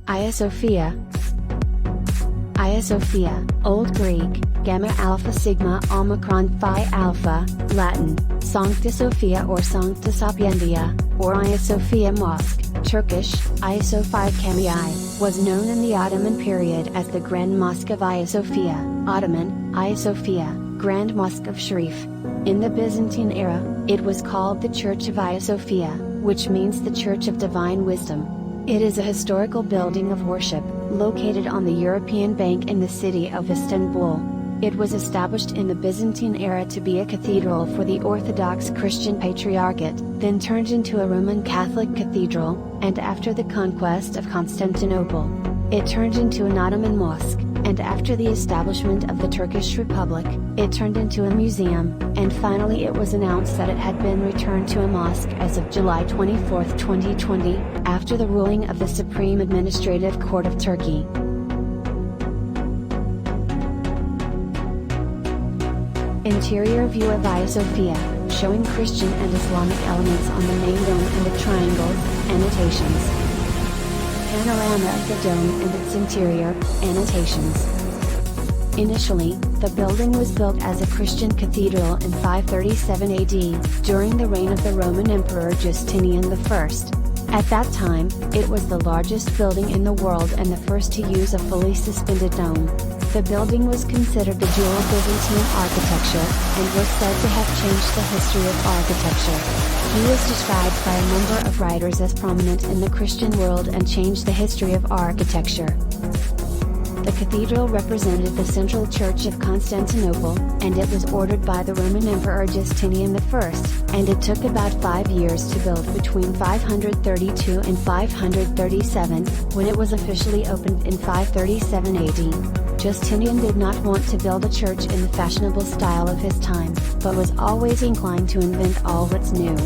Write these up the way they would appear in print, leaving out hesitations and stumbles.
Hagia Sophia. Hagia Sophia, Old Greek, Gamma Alpha Sigma Omicron Phi Alpha, Latin, Sancta Sophia or Sancta Sapientia, or Hagia Sophia Mosque, Turkish, Ayasofya Camii, was known in the Ottoman period as the Grand Mosque of Hagia Sophia, Ottoman, Hagia Sophia, Grand Mosque of Sharif. In the Byzantine era, it was called the Church of Hagia Sophia, which means the Church of Divine Wisdom. It is a historical building of worship, located on the European bank in the city of Istanbul. It was established in the Byzantine era to be a cathedral for the Orthodox Christian Patriarchate, then turned into a Roman Catholic cathedral, and after the conquest of Constantinople, it turned into an Ottoman mosque, and after the establishment of the Turkish Republic, it turned into a museum, and finally it was announced that it had been returned to a mosque as of July 24, 2020, after the ruling of the Supreme Administrative Court of Turkey. Interior view of Hagia Sophia, showing Christian and Islamic elements on the main dome and the triangles, annotations. Panorama of the dome and its interior, annotations. Initially, the building was built as a Christian cathedral in 537 AD, during the reign of the Roman Emperor Justinian I. At that time, it was the largest building in the world and the first to use a fully suspended dome. The building was considered the jewel of Byzantine architecture, and was said to have changed the history of architecture. He was described by a number of writers as prominent in the Christian world and changed the history of architecture. The cathedral represented the central church of Constantinople, and it was ordered by the Roman Emperor Justinian I, and it took about 5 years to build between 532 and 537, when it was officially opened in 537 AD. Justinian did not want to build a church in the fashionable style of his time, but was always inclined to invent all that's new.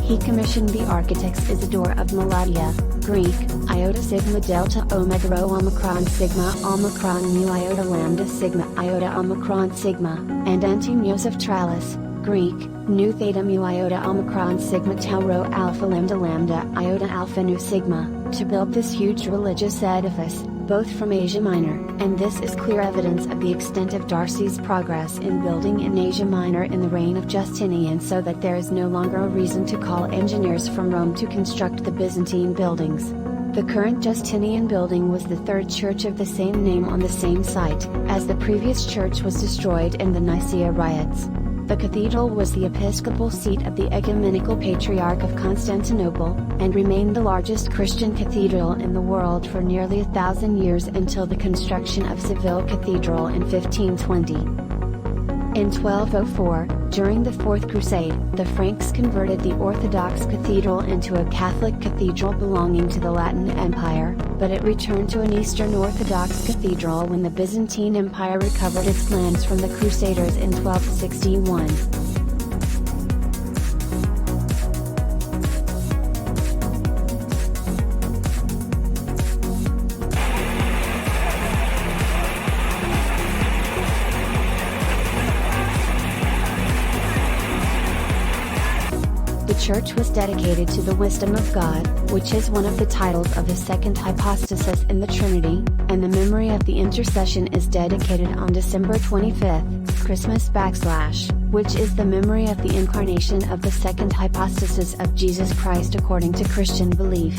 He commissioned the architects Isidore of Malatia, Greek, iota sigma delta omega rho omicron sigma omicron mu iota lambda sigma iota omicron sigma, and Antonius of Tralles, Greek, nu theta mu iota omicron sigma tau rho alpha lambda iota alpha nu sigma, to build this huge religious edifice, both from Asia Minor, and this is clear evidence of the extent of Darcy's progress in building in Asia Minor in the reign of Justinian, so that there is no longer a reason to call engineers from Rome to construct the Byzantine buildings. The current Justinian building was the third church of the same name on the same site, as the previous church was destroyed in the Nicaea riots. The cathedral was the episcopal seat of the Ecumenical Patriarch of Constantinople, and remained the largest Christian cathedral in the world for nearly 1,000 years until the construction of Seville Cathedral in 1520. In 1204, during the Fourth Crusade, the Franks converted the Orthodox Cathedral into a Catholic cathedral belonging to the Latin Empire, but it returned to an Eastern Orthodox cathedral when the Byzantine Empire recovered its lands from the Crusaders in 1261. The church was dedicated to the wisdom of God, which is one of the titles of the second hypostasis in the Trinity, and the memory of the intercession is dedicated on December 25th, Christmas / which is the memory of the incarnation of the second hypostasis of Jesus Christ according to Christian belief.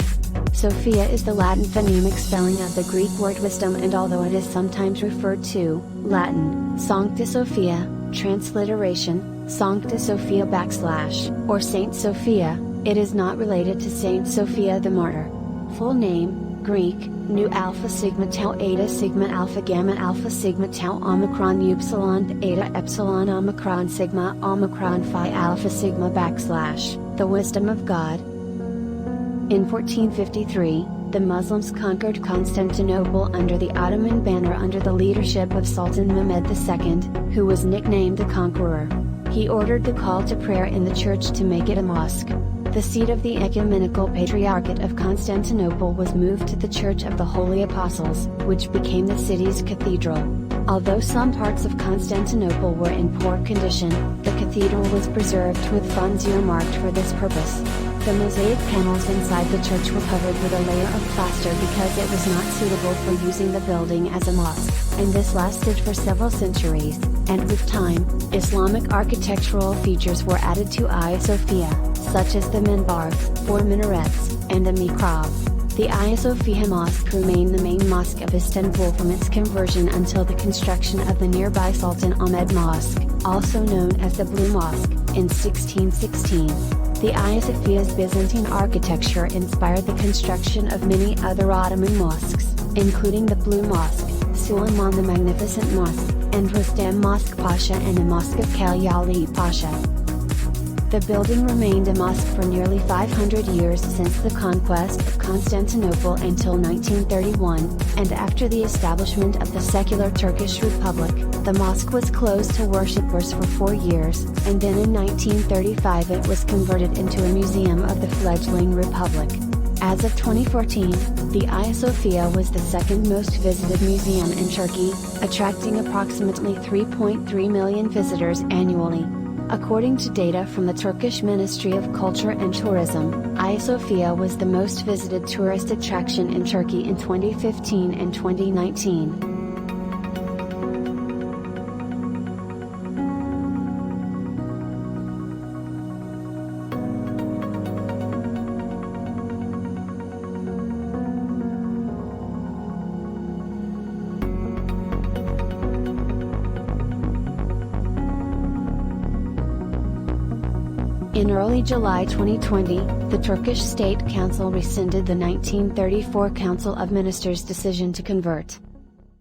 Sophia is the Latin phonemic spelling of the Greek word wisdom, and although it is sometimes referred to, Latin, Sancta Sophia, transliteration, Sancta Sophia / or Saint Sophia, it is not related to Saint Sophia the Martyr. Full name, Greek, nu alpha sigma tau eta sigma alpha gamma alpha sigma tau omicron upsilon eta epsilon omicron sigma omicron phi alpha sigma / the wisdom of God. In 1453, the Muslims conquered Constantinople under the Ottoman banner under the leadership of Sultan Mehmed II, who was nicknamed the Conqueror. He ordered the call to prayer in the church to make it a mosque. The seat of the Ecumenical Patriarchate of Constantinople was moved to the Church of the Holy Apostles, which became the city's cathedral. Although some parts of Constantinople were in poor condition, the cathedral was preserved with funds earmarked for this purpose. The mosaic panels inside the church were covered with a layer of plaster because it was not suitable for using the building as a mosque, and this lasted for several centuries, and with time, Islamic architectural features were added to Hagia Sophia, such as the minbar, 4 minarets, and the mihrab. The Hagia Sophia Mosque remained the main mosque of Istanbul from its conversion until the construction of the nearby Sultan Ahmed Mosque, also known as the Blue Mosque, in 1616. The Hagia Sophia's Byzantine architecture inspired the construction of many other Ottoman mosques, including the Blue Mosque, Suleiman the Magnificent Mosque, and Rustam Mosque Pasha and the Mosque of Khalil Ali Pasha. The building remained a mosque for nearly 500 years since the conquest of Constantinople until 1931, and after the establishment of the secular Turkish Republic, the mosque was closed to worshippers for 4 years, and then in 1935 it was converted into a museum of the fledgling republic. As of 2014, the Hagia Sophia was the second most visited museum in Turkey, attracting approximately 3.3 million visitors annually. According to data from the Turkish Ministry of Culture and Tourism, Hagia Sophia was the most visited tourist attraction in Turkey in 2015 and 2019. In early July 2020, the Turkish State Council rescinded the 1934 Council of Ministers' decision to convert